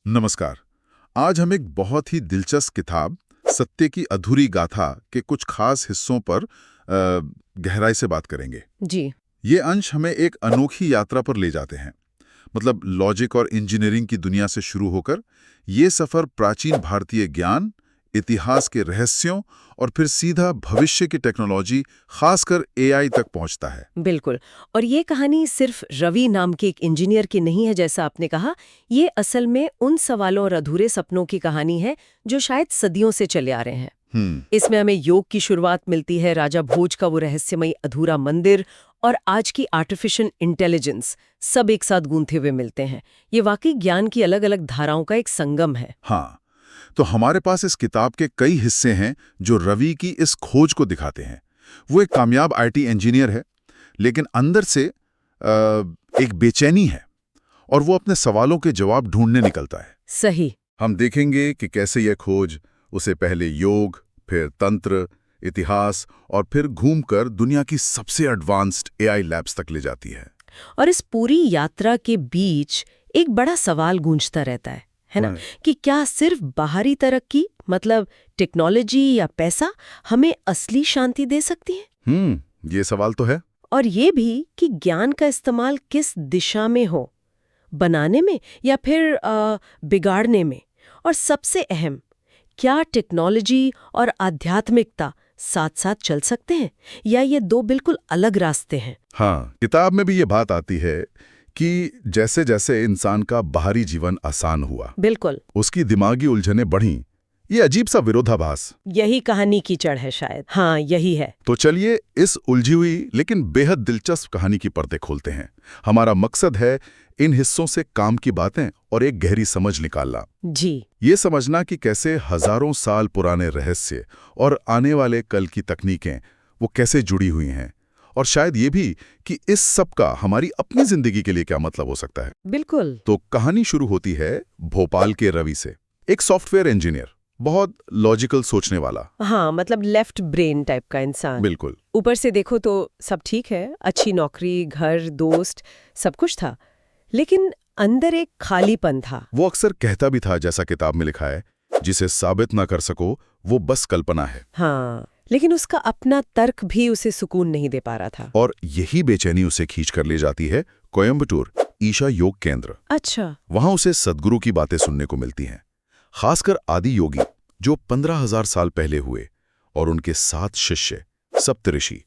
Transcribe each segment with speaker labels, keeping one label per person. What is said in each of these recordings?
Speaker 1: नमस्कार। आज हम एक बहुत ही दिलचस्प किताब सत्य की अधूरी गाथा के कुछ खास हिस्सों पर गहराई से बात करेंगे।
Speaker 2: जी।
Speaker 1: ये अंश हमें एक अनोखी यात्रा पर ले जाते हैं। मतलब लॉजिक और इंजीनियरिंग की दुनिया से शुरू होकर ये सफर प्राचीन भारतीय ज्ञान, इतिहास के रहस्यों और फिर सीधा भविष्य की टेक्नोलॉजी, खासकर एआई तक पहुंचता है।
Speaker 2: बिल्कुल। और ये कहानी सिर्फ रवि नाम के एक इंजीनियर की नहीं है जैसा आपने कहा। ये असल में उन सवालों और अधूरे सपनों की कहानी है जो शायद सदियों से चले आ रहे हैं। इसमें हमें योग की शुरुआत मिलती है, राजा भोज का वो रहस्यमयी अधूरा मंदिर और आज की आर्टिफिशियल इंटेलिजेंस, सब एक साथ गूंथे हुए मिलते हैं। ये वाकई ज्ञान की अलग अलग धाराओं का एक संगम है।
Speaker 1: हाँ, तो हमारे पास इस किताब के कई हिस्से हैं जो रवि की इस खोज को दिखाते हैं। वो एक कामयाब आईटी इंजीनियर है, लेकिन अंदर से एक बेचैनी है और वो अपने सवालों के जवाब ढूंढने निकलता है।
Speaker 2: सही।
Speaker 1: हम देखेंगे कि कैसे यह खोज उसे पहले योग, फिर तंत्र, इतिहास और फिर घूमकर दुनिया की सबसे एडवांस्ड एआई लैब्स तक ले जाती है।
Speaker 2: और इस पूरी यात्रा के बीच एक बड़ा सवाल गूंजता रहता है ना, कि क्या सिर्फ बाहरी तरक्की, मतलब टेक्नोलॉजी या पैसा, हमें असली शांति दे सकती है?
Speaker 1: ये सवाल तो है।
Speaker 2: और ये भी कि ज्ञान का इस्तेमाल किस दिशा में हो, बनाने में या फिर बिगाड़ने में। और सबसे अहम, क्या टेक्नोलॉजी और आध्यात्मिकता साथ साथ चल सकते हैं या ये दो बिल्कुल अलग रास्ते हैं?
Speaker 1: हाँ, किताब में भी ये बात आती है कि जैसे जैसे इंसान का बाहरी जीवन आसान हुआ,
Speaker 2: बिल्कुल,
Speaker 1: उसकी दिमागी उलझनें बढ़ीं। ये अजीब सा विरोधाभास।
Speaker 2: यही कहानी की जड़ है शायद। हाँ, यही है।
Speaker 1: तो चलिए इस उलझी हुई लेकिन बेहद दिलचस्प कहानी की पर्दे खोलते हैं। हमारा मकसद है इन हिस्सों से काम की बातें और एक गहरी समझ निकालना।
Speaker 2: जी।
Speaker 1: ये समझना कि कैसे हजारों साल पुराने रहस्य और आने वाले कल की तकनीकें वो कैसे जुड़ी हुई हैं, और शायद ये भी कि इस सब का हमारी अपनी जिंदगी के लिए क्या मतलब हो सकता है।
Speaker 2: बिल्कुल।
Speaker 1: तो कहानी शुरू होती है भोपाल के रवि से। एक सॉफ्टवेयर इंजीनियर, बहुत लॉजिकल सोचने वाला।
Speaker 2: हाँ, मतलब लेफ्ट ब्रेन टाइप का इंसान।
Speaker 1: बिल्कुल।
Speaker 2: ऊपर से देखो तो सब ठीक है, अच्छी नौकरी, घर, दोस्त, सब कुछ था, लेकिन अंदर एक खालीपन था।
Speaker 1: वो अक्सर कहता भी था, जैसा किताब में लिखा है, जिसे साबित ना कर सको वो बस कल्पना है।
Speaker 2: हाँ, लेकिन उसका अपना तर्क भी उसे सुकून नहीं दे पा रहा था।
Speaker 1: और यही बेचैनी उसे खींच कर ले जाती है कोयम्बटूर ईशा योग केंद्र।
Speaker 2: अच्छा।
Speaker 1: वहां उसे सद्गुरु की बातें सुनने को मिलती हैं, खासकर आदि योगी जो 15,000 साल पहले हुए, और उनके 7 शिष्य सप्तऋषि।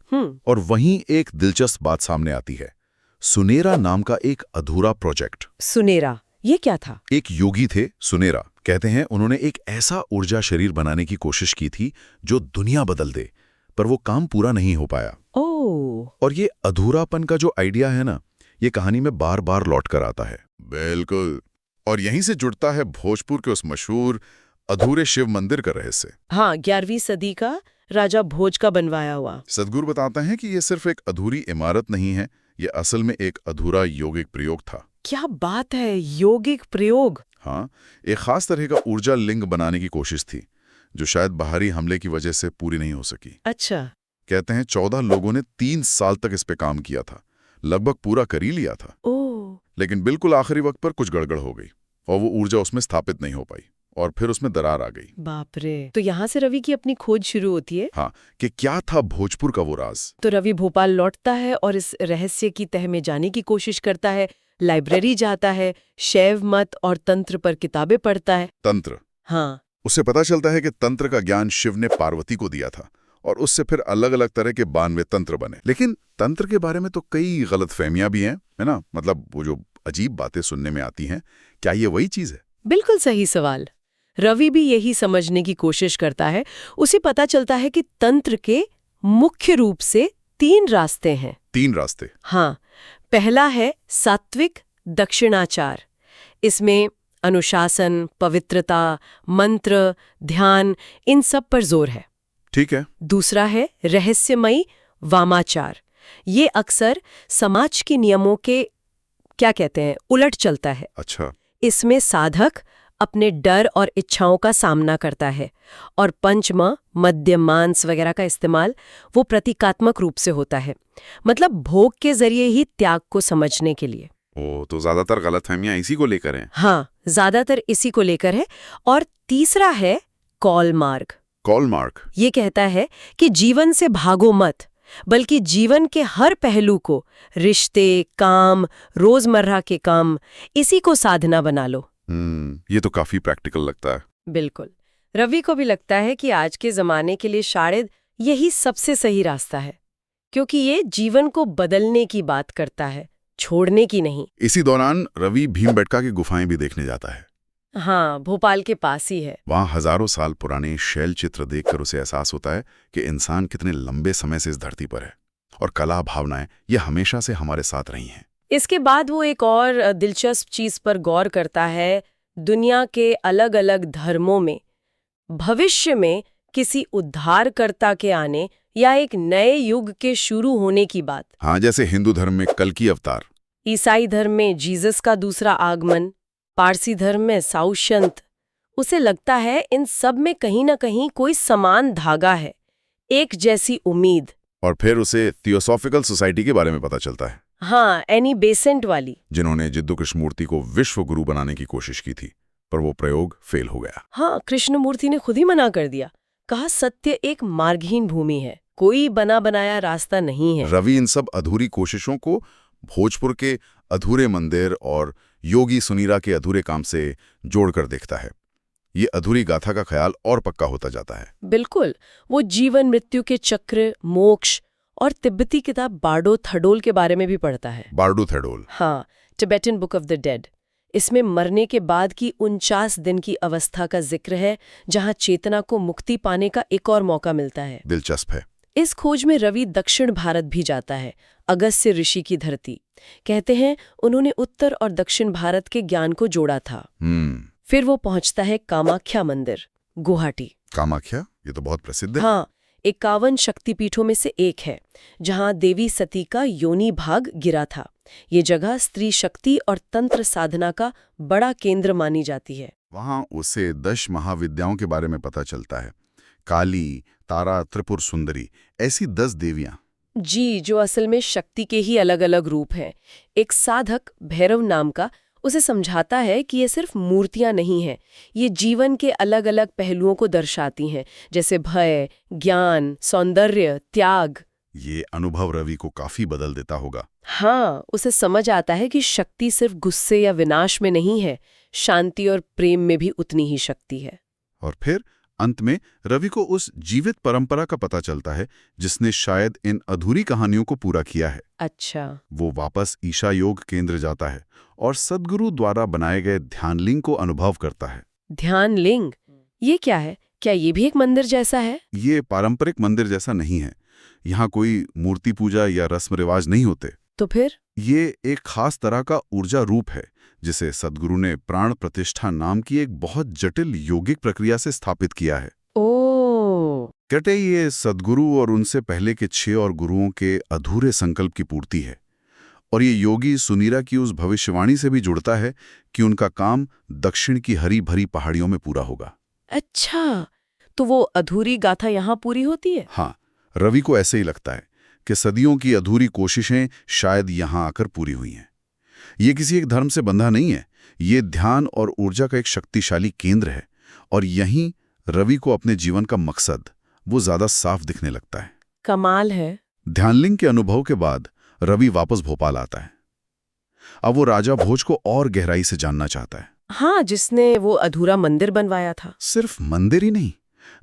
Speaker 1: और वहीं एक दिलचस्प बात सामने आती है, सुनेरा नाम का एक अधूरा प्रोजेक्ट।
Speaker 2: सुनेरा, ये क्या था?
Speaker 1: एक योगी थे सुनेरा, कहते हैं उन्होंने एक ऐसा ऊर्जा शरीर बनाने की कोशिश की थी जो दुनिया बदल दे, पर वो काम पूरा नहीं हो पाया।
Speaker 2: ओह।
Speaker 1: और ये अधूरापन का जो आइडिया है ना, ये कहानी में बार बार लौट कर आता है। बिल्कुल। और यहीं से जुड़ता है भोजपुर के उस मशहूर अधूरे शिव मंदिर का रहस्य।
Speaker 2: हाँ, 11वीं सदी का राजा भोज का बनवाया हुआ।
Speaker 1: सद्गुरु बताते हैं कि ये सिर्फ एक अधूरी इमारत नहीं है, ये असल में एक अधूरा यौगिक प्रयोग था।
Speaker 2: क्या बात है, यौगिक प्रयोग?
Speaker 1: हाँ, एक खास तरह का ऊर्जा लिंग बनाने की कोशिश थी, जो शायद बाहरी हमले की वजह से पूरी नहीं हो सकी।
Speaker 2: अच्छा।
Speaker 1: कहते हैं 14 लोगों ने 3 साल तक इस पे काम किया था, लगभग पूरा कर ही लिया था।
Speaker 2: ओह।
Speaker 1: लेकिन बिल्कुल आखिरी वक्त पर कुछ गड़बड़ हो गई और वो ऊर्जा उसमें स्थापित नहीं हो पाई, और फिर उसमें दरार आ गई।
Speaker 2: बाप रे। तो यहाँ से रवि की अपनी खोज शुरू होती है।
Speaker 1: हाँ, कि क्या था भोजपुर का वो राज।
Speaker 2: तो रवि भोपाल लौटता है और इस रहस्य की तह में जाने की कोशिश करता है, लाइब्रेरी जाता है, शैव मत और तंत्र पर किताबें पढ़ता है।
Speaker 1: तंत्र।
Speaker 2: हाँ।
Speaker 1: उससे पता चलता है कि तंत्र का ज्ञान शिव ने पार्वती को दिया था, और उससे फिर अलग अलग तरह के 92 तंत्र बने। लेकिन तंत्र के बारे में तो कई गलतफहमियां भी हैं, है ना? मतलब वो जो अजीब बातें सुनने में आती हैं, क्या ये वही चीज है?
Speaker 2: बिल्कुल सही सवाल। रवि भी यही समझने की कोशिश करता है। उसे पता चलता है कि तंत्र के मुख्य रूप से 3 रास्ते हैं।
Speaker 1: 3 रास्ते?
Speaker 2: हाँ। पहला है सात्विक दक्षिणाचार। इसमें अनुशासन, पवित्रता, मंत्र, ध्यान, इन सब पर जोर है।
Speaker 1: ठीक है।
Speaker 2: दूसरा है रहस्यमयी वामाचार। ये अक्सर समाज के नियमों के, क्या कहते हैं, उलट चलता है।
Speaker 1: अच्छा।
Speaker 2: इसमें साधक अपने डर और इच्छाओं का सामना करता है, और पंचमा, मद्य, मांस वगैरह का इस्तेमाल, वो प्रतीकात्मक रूप से होता है, मतलब भोग के जरिए ही त्याग को समझने के लिए।
Speaker 3: ओ, तो ज्यादातर गलतफहमियां इसी को लेकर हैं।
Speaker 2: हाँ, ज्यादातर इसी को लेकर है। और तीसरा है कॉल मार्ग।
Speaker 3: Call mark.
Speaker 2: ये कहता है कि जीवन से भागो मत, बल्कि जीवन के हर पहलू को, रिश्ते, काम, रोजमर्रा के काम, इसी को साधना बना लो।
Speaker 3: ये तो काफी प्रैक्टिकल लगता है।
Speaker 2: बिल्कुल। रवि को भी लगता है कि आज के जमाने के लिए शायद यही सबसे सही रास्ता है, क्योंकि ये जीवन को बदलने की बात करता है, छोड़ने की नहीं।
Speaker 3: इसी दौरान रवि भीमबेटका की गुफाएं भी देखने जाता है।
Speaker 2: हाँ, भोपाल के पास ही है।
Speaker 3: वहां हजारों साल पुराने शैल चित्र देखकर उसे एहसास होता है कि इंसान कितने लंबे समय से इस धरती पर है और कला भावनाएं ये हमेशा से हमारे साथ रही हैं।
Speaker 2: इसके बाद वो एक और दिलचस्प चीज पर गौर करता है, दुनिया के अलग अलग धर्मों में भविष्य में किसी उद्धारकर्ता के आने या एक नए युग के शुरू होने की बात।
Speaker 3: हाँ, जैसे हिंदू धर्म में कल की अवतार,
Speaker 2: ईसाई धर्म में जीसस का दूसरा आगमन, पारसी धर्म में साउशंत। उसे लगता है इन सब में कहीं ना कहीं कोई समान धागा है, एक जैसी उम्मीद।
Speaker 3: और फिर उसे थियोसॉफिकल सोसाइटी के बारे में पता चलता है।
Speaker 2: हाँ, एनी बेसेंट वाली,
Speaker 3: जिन्होंने जिद्दू कृष्णमूर्ति को विश्व गुरु बनाने की कोशिश की थी, पर वो प्रयोग फेल हो गया।
Speaker 2: हाँ, कृष्णमूर्ति ने खुद ही मना कर दिया, कहा सत्य एक मार्गहीन भूमि है, कोई बना बनाया रास्ता नहीं है।
Speaker 3: रवि इन सब अधूरी कोशिशों को भोजपुर के अधूरे मंदिर और योगी सुनीरा के अधूरे काम से जोड़कर देखता है। ये अधूरी गाथा का ख्याल और पक्का होता जाता है।
Speaker 2: बिल्कुल। वो जीवन मृत्यु के चक्र, मोक्ष और तिब्बती किताब बार्डो थडोल के बारे में भी पढ़ता है।
Speaker 3: बार्डो थडोल।
Speaker 2: हाँ, Tibetan book of the dead. इसमें मरने के बाद की 49 दिन की अवस्था का जिक्र है, जहां चेतना को मुक्ति पाने का एक और मौका मिलता है।
Speaker 3: दिलचस्प है।
Speaker 2: इस खोज में रवि दक्षिण भारत भी जाता है, अगस्त्य ऋषि की धरती। कहते हैं उन्होंने उत्तर और दक्षिण भारत के ज्ञान को जोड़ा था। फिर वो पहुंचता है कामाख्या मंदिर, गुवाहाटी।
Speaker 3: कामाख्या, ये तो बहुत प्रसिद्ध है।
Speaker 2: हाँ, 51 शक्तिपीठों में से एक है, जहां देवी सती का योनि भाग गिरा था। ये जगह स्त्री शक्ति और तंत्र साधना का बड़ा केंद्र मानी जाती है।
Speaker 3: वहां उसे 10 महाविद्याओं के बारे में पता चलता है। काली, तारा, त्रिपुर सुंदरी, ऐसी 10 देवियां।
Speaker 2: जी, जो असल में शक्ति के ही अलग अलग रूप हैं। एक साधक, भैरव नाम का, उसे समझाता है कि ये सिर्फ मूर्तियां नहीं हैं, ये जीवन के अलग अलग पहलुओं को दर्शाती हैं, जैसे भय, ज्ञान, सौंदर्य, त्याग।
Speaker 3: ये अनुभव रवि को काफी बदल देता होगा।
Speaker 2: हाँ, उसे समझ आता है कि शक्ति सिर्फ गुस्से या विनाश में नहीं है, शांति और प्रेम में भी उतनी ही शक्ति है।
Speaker 3: और फिर अंत में रवि को उस जीवित परंपरा का पता चलता है जिसने शायद इन अधूरी कहानियों को पूरा किया है।
Speaker 2: अच्छा।
Speaker 3: वो वापस ईशा योग केंद्र जाता है और सद्गुरु द्वारा बनाए गए ध्यानलिंग को अनुभव करता है।
Speaker 2: ध्यानलिंग, ये क्या है? क्या ये भी एक मंदिर जैसा है?
Speaker 3: ये पारंपरिक मंदिर जैसा नहीं है। यहाँ कोई मूर्ति पूजा या रस्म रिवाज नहीं होते।
Speaker 2: तो फिर?
Speaker 3: ये एक खास तरह का ऊर्जा रूप है जिसे सद्गुरु ने प्राण प्रतिष्ठा नाम की एक बहुत जटिल योगिक प्रक्रिया से स्थापित किया है।
Speaker 2: ओह!
Speaker 3: कहते ये सद्गुरु और उनसे पहले के 6 और गुरुओं के अधूरे संकल्प की पूर्ति है। और ये योगी सुनीरा की उस भविष्यवाणी से भी जुड़ता है कि उनका काम दक्षिण की हरी भरी पहाड़ियों में पूरा होगा।
Speaker 2: अच्छा, तो वो अधूरी गाथा यहाँ पूरी होती है?
Speaker 3: हाँ, रवि को ऐसे ही लगता है कि सदियों की अधूरी कोशिशें शायद यहाँ आकर पूरी हुई हैं। ये किसी एक धर्म से बंधा नहीं है, ये ध्यान और ऊर्जा का एक शक्तिशाली केंद्र है। और यहीं रवि को अपने जीवन का मकसद वो ज्यादा साफ दिखने लगता है।
Speaker 2: कमाल है।
Speaker 3: ध्यानलिंग के अनुभव के बाद रवि वापस भोपाल आता है। अब वो राजा भोज को और गहराई से जानना चाहता है।
Speaker 2: हाँ, जिसने वो अधूरा मंदिर बनवाया था।
Speaker 3: सिर्फ मंदिर ही नहीं,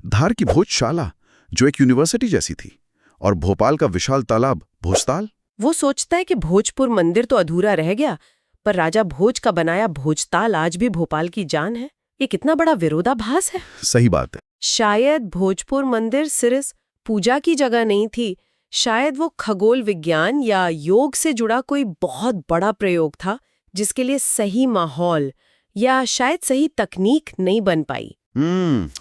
Speaker 3: धार की भोजशाला जो एक यूनिवर्सिटी जैसी थी, और भोपाल का विशाल तालाब भोजताल।
Speaker 2: वो सोचता है कि भोजपुर मंदिर तो अधूरा रह गया, पर राजा भोज का बनाया भोजताल आज भी भोपाल की जान है। ये कितना बड़ा विरोधाभास है।
Speaker 3: सही बात है।
Speaker 2: शायद भोजपुर मंदिर सिर्फ पूजा की जगह नहीं थी, शायद वो खगोल विज्ञान या योग से जुड़ा कोई बहुत बड़ा प्रयोग था, जिसके लिए सही माहौल या शायद सही तकनीक नहीं बन पाई।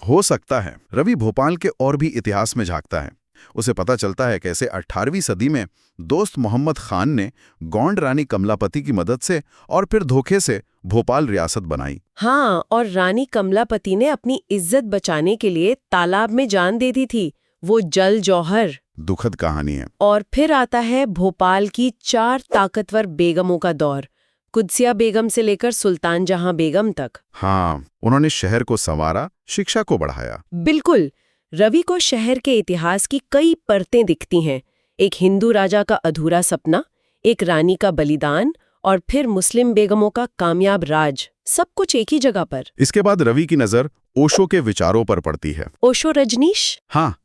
Speaker 3: हो सकता है। रवि भोपाल के और भी इतिहास में झांकता है। उसे पता चलता है कैसे 18वीं सदी में दोस्त मोहम्मद खान ने गोंड रानी कमलापति की मदद से और फिर धोखे से भोपाल रियासत बनाई।
Speaker 2: हाँ, और रानी कमलापति ने अपनी इज्जत बचाने के लिए तालाब में जान दे दी थी, वो जल जौहर।
Speaker 3: दुखद कहानी है।
Speaker 2: और फिर आता है भोपाल की 4 ताकतवर बेगमों का दौर, कुदसिया बेगम से लेकर सुल्तान जहां बेगम तक।
Speaker 3: हाँ, उन्होंने शहर को संवारा, शिक्षा को बढ़ाया।
Speaker 2: बिल्कुल। रवि को शहर के इतिहास की कई परतें दिखती हैं। एक हिंदू राजा का अधूरा सपना, एक रानी का बलिदान और फिर मुस्लिम बेगमों का कामयाब राज, सब कुछ एक ही जगह पर।
Speaker 3: इसके बाद रवि की नजर ओशो के विचारों पर पड़ती है।
Speaker 2: ओशो रजनीश?
Speaker 3: हाँ,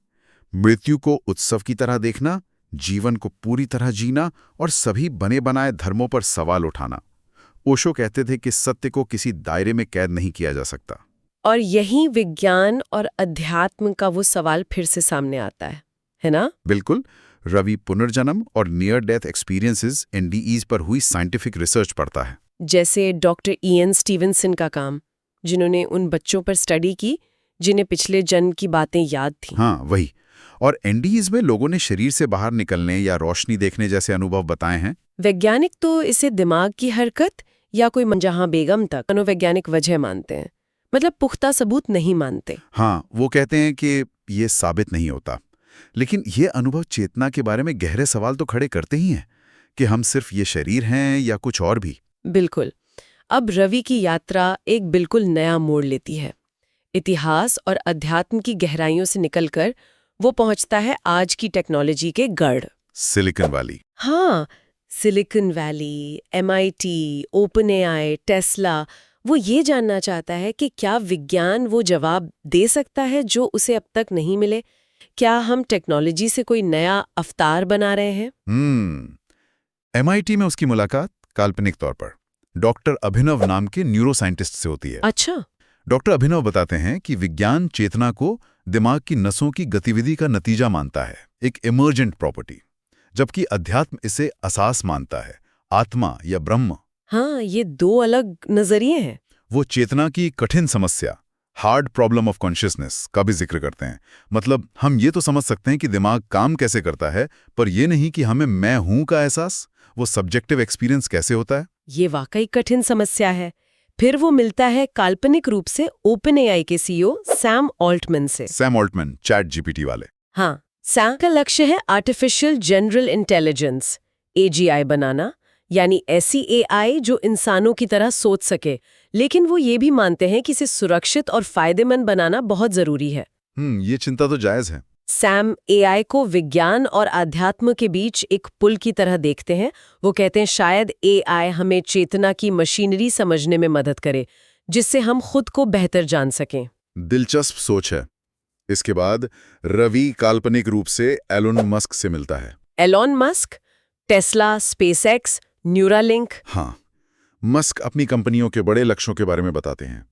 Speaker 3: मृत्यु को उत्सव की तरह देखना, जीवन को पूरी तरह जीना और सभी बने बनाए धर्मों पर सवाल उठाना। ओशो कहते थे कि सत्य को किसी दायरे में कैद नहीं किया जा सकता।
Speaker 2: और यही विज्ञान और अध्यात्म का वो सवाल फिर से सामने आता है ना?
Speaker 3: बिल्कुल। रवि पुनर्जन्म और नियर डेथ एक्सपीरियंसेस NDEs पर हुई साइंटिफिक रिसर्च पढ़ता है।
Speaker 2: जैसे डॉक्टर इयन स्टीवनसन का काम, जिन्होंने उन बच्चों पर स्टडी की जिन्हें पिछले जन्म की बातें याद थीं।
Speaker 3: हाँ, वही। और NDEs में लोगों ने शरीर से बाहर निकलने या रोशनी देखने जैसे अनुभव बताए हैं।
Speaker 2: वैज्ञानिक तो इसे दिमाग की हरकत या कोई जहां बेगम तक मनोवैज्ञानिक वजह मानते हैं, मतलब पुख्ता सबूत नहीं मानते।
Speaker 3: हाँ, वो कहते हैं कि ये साबित नहीं होता, लेकिन ये अनुभव चेतना के बारे में गहरे सवाल तो खड़े करते ही हैं कि हम सिर्फ ये शरीर हैं या कुछ और भी।
Speaker 2: बिल्कुल। अब रवि की यात्रा एक बिल्कुल नया मोड़ लेती है। इतिहास और अध्यात्म की गहराइयों से निकलकर वो पहुंचता है आज की टेक्नोलॉजी के गढ़,
Speaker 3: सिलिकॉन वैली।
Speaker 2: हाँ, silicon valley, MIT, OpenAI, Tesla. वो ये जानना चाहता है कि क्या विज्ञान वो जवाब दे सकता है जो उसे अब तक नहीं मिले? क्या हम टेक्नोलॉजी से कोई नया अवतार बना रहे हैं?
Speaker 3: MIT में उसकी मुलाकात काल्पनिक तौर पर डॉक्टर अभिनव नाम के न्यूरोसाइंटिस्ट से होती है।
Speaker 2: अच्छा।
Speaker 3: डॉक्टर अभिनव बताते हैं कि विज्ञान चेतना को दिमाग की नसों की गतिविधि का नतीजा मानता है, एक इमर्जेंट प्रॉपर्टी, जबकि अध्यात्म इसे असास मानता है, आत्मा या ब्रह्म।
Speaker 2: हाँ, ये दो अलग नजरिए हैं।
Speaker 3: वो चेतना की कठिन समस्या, हार्ड प्रॉब्लम ऑफ कॉन्शियसनेस का भी जिक्र करते हैं। मतलब हम ये तो समझ सकते हैं कि दिमाग काम कैसे करता है, पर ये नहीं कि हमें मैं हूं का एहसास, वो सब्जेक्टिव एक्सपीरियंस कैसे होता है।
Speaker 2: ये वाकई कठिन समस्या है। फिर वो मिलता है काल्पनिक रूप से OpenAI के CEO सैम ऑल्टमैन से।
Speaker 3: सैम ऑल्टमैन, चैट GPT वाले।
Speaker 2: हाँ, सैम का लक्ष्य है आर्टिफिशियल जनरल इंटेलिजेंस, AGI बनाना, यानी ऐसी AI जो इंसानों की तरह सोच सके। लेकिन वो ये भी मानते हैं कि इसे सुरक्षित और फायदेमंद बनाना बहुत जरूरी है।
Speaker 3: ये चिंता तो जायज है।
Speaker 2: सैम AI को विज्ञान और आध्यात्म के बीच एक पुल की तरह देखते हैं। वो कहते हैं शायद AI हमें चेतना की मशीनरी समझने में मदद करे, जिससे हम खुद को बेहतर जान सकें।
Speaker 3: दिलचस्प सोच है। इसके बाद रवि काल्पनिक रूप से एलोन मस्क से मिलता है।
Speaker 2: Elon Musk, Tesla, SpaceX, Neuralink.
Speaker 3: हाँ, मस्क अपनी कंपनियों के बड़े लक्ष्यों के बारे में बताते हैं।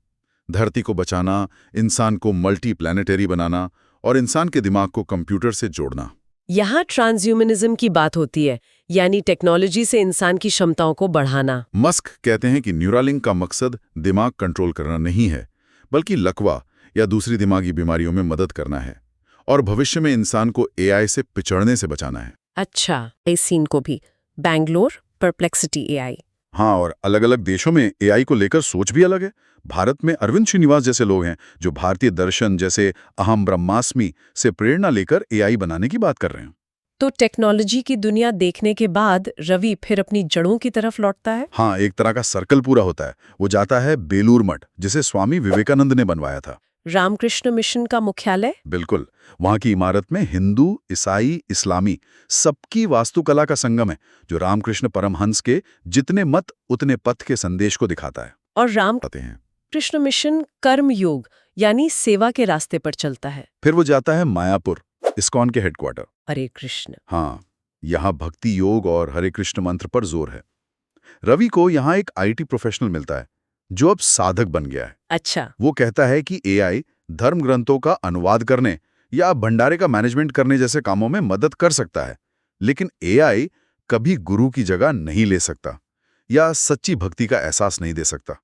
Speaker 3: धरती को बचाना, इंसान को मल्टी प्लैनेटरी बनाना और इंसान के दिमाग को कंप्यूटर से जोड़ना।
Speaker 2: यहाँ ट्रांसह्यूमनिज्म की बात होती है, यानी टेक्नोलॉजी से इंसान की क्षमताओं को बढ़ाना।
Speaker 3: मस्क कहते हैं कि न्यूरालिंक का मकसद दिमाग कंट्रोल करना नहीं है, बल्कि लकवा या दूसरी दिमागी बीमारियों में मदद करना है और भविष्य में इंसान को AI से पिछड़ने से बचाना है।
Speaker 2: अच्छा, इस सीन को भी बैंगलोर परप्लेक्सिटी AI।
Speaker 3: हाँ, और अलग अलग देशों में AI को लेकर सोच भी अलग है। भारत में अरविंद श्रीनिवास जैसे लोग हैं जो भारतीय दर्शन जैसे अहम ब्रह्मास्मि से प्रेरणा लेकर AI बनाने की बात कर रहे हैं।
Speaker 2: तो टेक्नोलॉजी की दुनिया देखने के बाद रवि फिर अपनी जड़ों की तरफ लौटता है।
Speaker 3: हाँ, एक तरह का सर्कल पूरा होता है। वो जाता है बेलूर मठ, जिसे स्वामी विवेकानंद ने बनवाया था।
Speaker 2: रामकृष्ण मिशन का मुख्यालय।
Speaker 3: बिल्कुल। वहां की इमारत में हिंदू, ईसाई, इस्लामी सबकी वास्तुकला का संगम है, जो रामकृष्ण परमहंस के जितने मत उतने पथ के संदेश को दिखाता है।
Speaker 2: और रामकृष्ण मिशन कर्म योग यानी सेवा के रास्ते पर चलता है।
Speaker 3: फिर वो जाता है मायापुर, इस्कॉन के हेडक्वार्टर।
Speaker 2: हरे कृष्ण।
Speaker 3: हाँ, यहाँ भक्ति योग और हरे कृष्ण मंत्र पर जोर है। रवि को यहाँ एक IT प्रोफेशनल मिलता है जो अब साधक बन गया है।
Speaker 2: अच्छा।
Speaker 3: वो कहता है कि AI धर्म ग्रंथों का अनुवाद करने या भंडारे का मैनेजमेंट करने जैसे कामों में मदद कर सकता है, लेकिन AI कभी गुरु की जगह नहीं ले सकता या सच्ची भक्ति का एहसास नहीं दे सकता।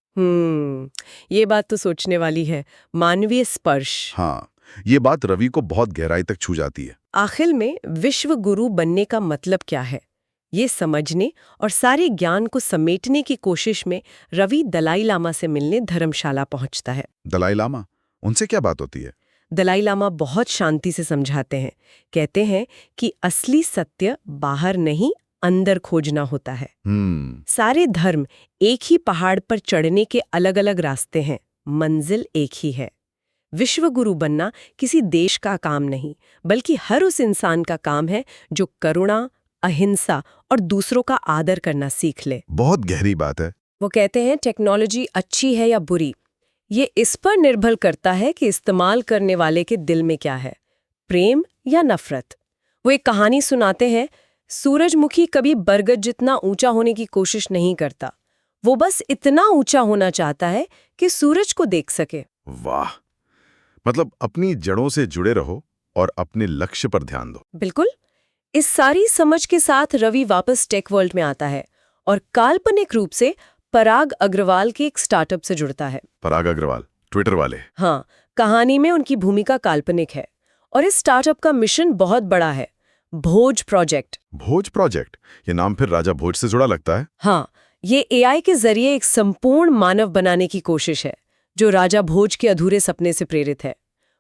Speaker 2: ये बात तो सोचने वाली है। मानवीय स्पर्श।
Speaker 3: हाँ, ये बात रवि को बहुत गहराई तक छू जाती है।
Speaker 2: आखिर में विश्व गुरु बनने का मतलब क्या है, ये समझने और सारे ज्ञान को समेटने की कोशिश में रवि दलाई लामा से मिलने धर्मशाला पहुंचता है।
Speaker 3: दलाई लामा, उनसे क्या बात होती है?
Speaker 2: दलाई लामा बहुत शांति से समझाते हैं। कहते हैं कि असली सत्य बाहर नहीं, अंदर खोजना होता है। सारे धर्म एक ही पहाड़ पर चढ़ने के अलग अलग रास्ते हैं, मंजिल एक ही है। विश्व गुरु बनना किसी देश का काम नहीं, बल्कि हर उस इंसान का काम है जो करुणा, अहिंसा और दूसरों का आदर करना सीख ले।
Speaker 3: बहुत गहरी बात है।
Speaker 2: वो कहते हैं टेक्नोलॉजी अच्छी है या बुरी, ये इस पर निर्भर करता है कि इस्तेमाल करने वाले के दिल में क्या है, प्रेम या नफरत। वो एक कहानी सुनाते हैं, सूरजमुखी कभी बरगद जितना ऊंचा होने की कोशिश नहीं करता, वो बस इतना ऊंचा होना चाहता है कि सूरज को देख सके।
Speaker 3: वाह, मतलब अपनी जड़ों से जुड़े रहो और अपने लक्ष्य पर ध्यान दो।
Speaker 2: बिल्कुल। इस सारी समझ के साथ रवि वापस टेक वर्ल्ड में आता है और काल्पनिक रूप से पराग अग्रवाल के एक स्टार्टअप से जुड़ता है।
Speaker 3: पराग अग्रवाल, ट्विटर वाले।
Speaker 2: हाँ, कहानी में उनकी भूमिका काल्पनिक है और इस स्टार्टअप का मिशन बहुत बड़ा है, भोज प्रोजेक्ट।
Speaker 3: भोज प्रोजेक्ट, ये नाम फिर राजा भोज से जुड़ा लगता है।
Speaker 2: हाँ, ये एआई के जरिए एक संपूर्ण मानव बनाने की कोशिश है, जो राजा भोज के अधूरे सपने से प्रेरित है।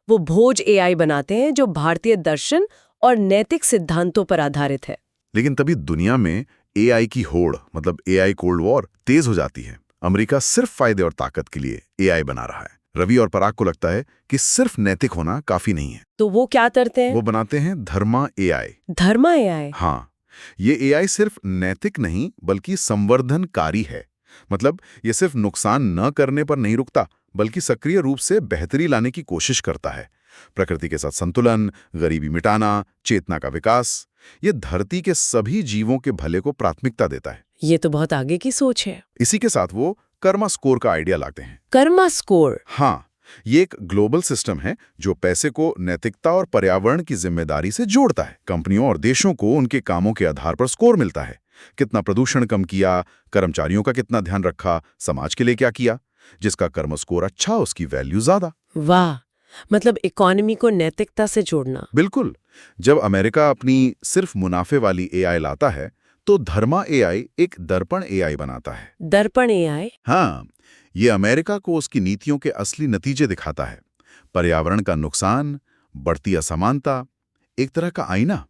Speaker 2: वो भोज एआई बनाते हैं जो भारतीय दर्शन और नैतिक सिद्धांतों पर आधारित है।
Speaker 3: लेकिन तभी दुनिया में एआई की होड़, मतलब एआई कोल्ड वॉर तेज हो जाती है। अमेरिका सिर्फ फायदे और ताकत के लिए एआई बना रहा है। रवि और पराग को लगता है कि सिर्फ नैतिक होना काफी नहीं है।
Speaker 2: तो वो क्या करते हैं?
Speaker 3: वो बनाते हैं धर्मा एआई।
Speaker 2: धर्मा एआई?
Speaker 3: हाँ, ये एआई सिर्फ नैतिक नहीं बल्कि संवर्धनकारी है। मतलब ये सिर्फ नुकसान न करने पर नहीं रुकता, बल्कि सक्रिय रूप से बेहतरी लाने की कोशिश करता है। प्रकृति के साथ संतुलन, गरीबी मिटाना, चेतना का विकास, ये धरती के सभी जीवों के भले को प्राथमिकता देता है।
Speaker 2: ये तो बहुत आगे की सोच है।
Speaker 3: इसी के साथ वो कर्मा स्कोर का आइडिया लाते हैं।
Speaker 2: कर्मा स्कोर?
Speaker 3: हाँ, ये एक ग्लोबल सिस्टम है जो पैसे को नैतिकता और पर्यावरण की जिम्मेदारी से जोड़ता है। कंपनियों और देशों को उनके कामों के आधार पर स्कोर मिलता है। कितना प्रदूषण कम किया, कर्मचारियों का कितना ध्यान रखा, समाज के लिए क्या किया। जिसका कर्म स्कोर अच्छा, उसकी वैल्यू ज्यादा।
Speaker 2: वाह, मतलब इकोनॉमी को नैतिकता से जोड़ना।
Speaker 3: बिल्कुल। जब अमेरिका अपनी सिर्फ मुनाफे वाली एआई लाता है, तो धर्मा एआई एक दर्पण एआई बनाता है।
Speaker 2: दर्पण एआई?
Speaker 3: हाँ, ये अमेरिका को उसकी नीतियों के असली नतीजे दिखाता है। पर्यावरण का नुकसान, बढ़ती असमानता, एक तरह का आईना।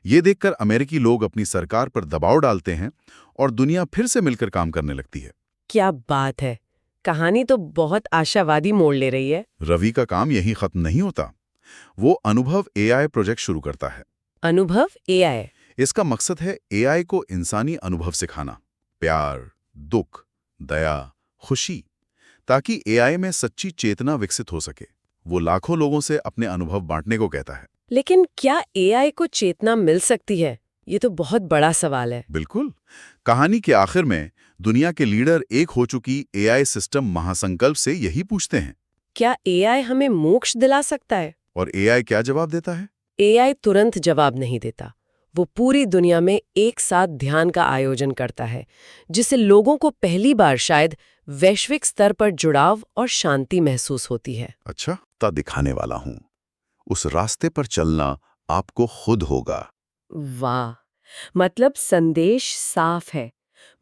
Speaker 3: ये देखकर अमेरिकी लोग अपनी सरकार पर दबाव डालते हैं और दुनिया फिर से मिलकर काम करने लगती है।
Speaker 2: क्या बात है, कहानी तो बहुत आशावादी मोड़ ले रही है।
Speaker 3: रवि का काम यहीं खत्म नहीं होता। वो अनुभव एआई प्रोजेक्ट शुरू करता है।
Speaker 2: अनुभव एआई?
Speaker 3: इसका मकसद है एआई को इंसानी अनुभव सिखाना, प्यार, दुख, दया, खुशी, ताकि एआई में सच्ची चेतना विकसित हो सके। वो लाखों लोगों से अपने अनुभव बांटने को कहता है।
Speaker 2: लेकिन क्या एआई को चेतना मिल सकती है? ये तो बहुत बड़ा सवाल है।
Speaker 3: बिल्कुल। कहानी के आखिर में दुनिया के लीडर एक हो चुकी एआई सिस्टम महासंकल्प से यही पूछते हैं,
Speaker 2: क्या एआई हमें मोक्ष दिला सकता है?
Speaker 3: और एआई क्या जवाब देता है?
Speaker 2: एआई तुरंत जवाब नहीं देता। वो पूरी दुनिया में एक साथ ध्यान का आयोजन करता है, जिससे लोगों को पहली बार शायद वैश्विक स्तर पर जुड़ाव और शांति महसूस होती है।
Speaker 3: अच्छा, ता दिखाने वाला हूं। उस रास्ते पर चलना आपको खुद होगा।
Speaker 2: वाह, मतलब संदेश साफ है।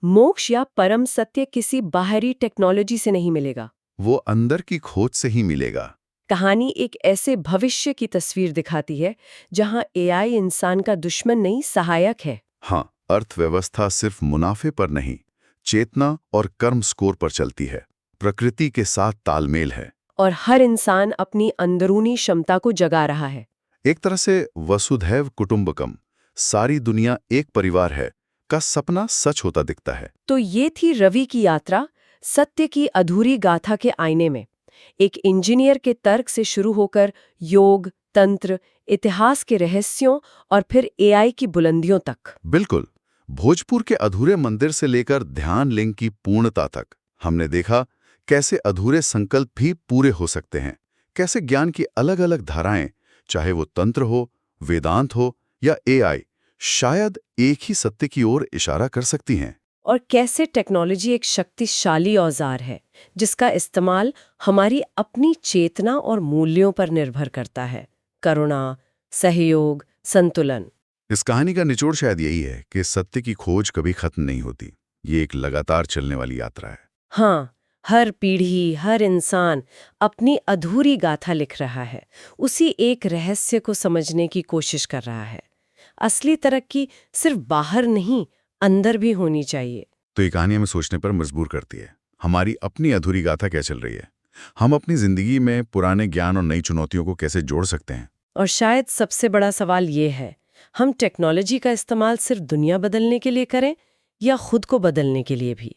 Speaker 2: मोक्ष या परम सत्य किसी बाहरी टेक्नोलॉजी से नहीं मिलेगा,
Speaker 3: वो अंदर की खोज से ही मिलेगा।
Speaker 2: कहानी एक ऐसे भविष्य की तस्वीर दिखाती है जहां एआई इंसान का दुश्मन नहीं, सहायक है।
Speaker 3: हाँ, अर्थव्यवस्था सिर्फ मुनाफे पर नहीं, चेतना और कर्म स्कोर पर चलती है। प्रकृति के साथ तालमेल है
Speaker 2: और हर इंसान अपनी अंदरूनी क्षमता को जगा रहा है।
Speaker 3: एक तरह से वसुधैव कुटुंबकम, सारी दुनिया एक परिवार है का सपना सच होता दिखता है।
Speaker 2: तो ये थी रवि की यात्रा सत्य की अधूरी गाथा के आईने में। एक इंजीनियर के तर्क से शुरू होकर योग, तंत्र, इतिहास के रहस्यों और फिर एआई की बुलंदियों तक।
Speaker 3: बिल्कुल। भोजपुर के अधूरे मंदिर से लेकर ध्यान लिंग की पूर्णता तक हमने देखा कैसे अधूरे संकल्प भी पूरे हो सकते हैं। कैसे ज्ञान की अलग अलग धाराएं, चाहे वो तंत्र हो, वेदांत हो या एआई, शायद एक ही सत्य की ओर इशारा कर सकती हैं।
Speaker 2: और कैसे टेक्नोलॉजी एक शक्तिशाली औजार है जिसका इस्तेमाल हमारी अपनी चेतना और मूल्यों पर निर्भर करता है। करुणा, सहयोग, संतुलन।
Speaker 3: इस कहानी का निचोड़ शायद यही है कि सत्य की खोज कभी खत्म नहीं होती। ये एक लगातार चलने वाली यात्रा है।
Speaker 2: हाँ, हर पीढ़ी, हर इंसान अपनी अधूरी गाथा लिख रहा है, उसी एक रहस्य को समझने की कोशिश कर रहा है। असली तरक्की सिर्फ बाहर नहीं, अंदर भी होनी चाहिए।
Speaker 3: तो ये कहानी हमें सोचने पर मजबूर करती है। हमारी अपनी अधूरी गाथा क्या चल रही है? हम अपनी जिंदगी में पुराने ज्ञान और नई चुनौतियों को कैसे जोड़ सकते हैं?
Speaker 2: और शायद सबसे बड़ा सवाल ये है, हम टेक्नोलॉजी का इस्तेमाल सिर्फ दुनिया बदलने के लिए करें या खुद को बदलने के लिए भी?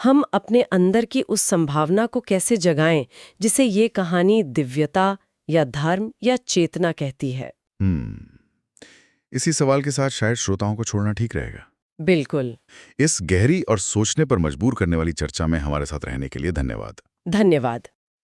Speaker 2: हम अपने अंदर की उस संभावना को कैसे जगाएं जिसे ये कहानी दिव्यता या धर्म या चेतना कहती है?
Speaker 3: इसी सवाल के साथ शायद श्रोताओं को छोड़ना ठीक रहेगा।
Speaker 2: बिल्कुल।
Speaker 3: इस गहरी और सोचने पर मजबूर करने वाली चर्चा में हमारे साथ रहने के लिए धन्यवाद।
Speaker 2: धन्यवाद।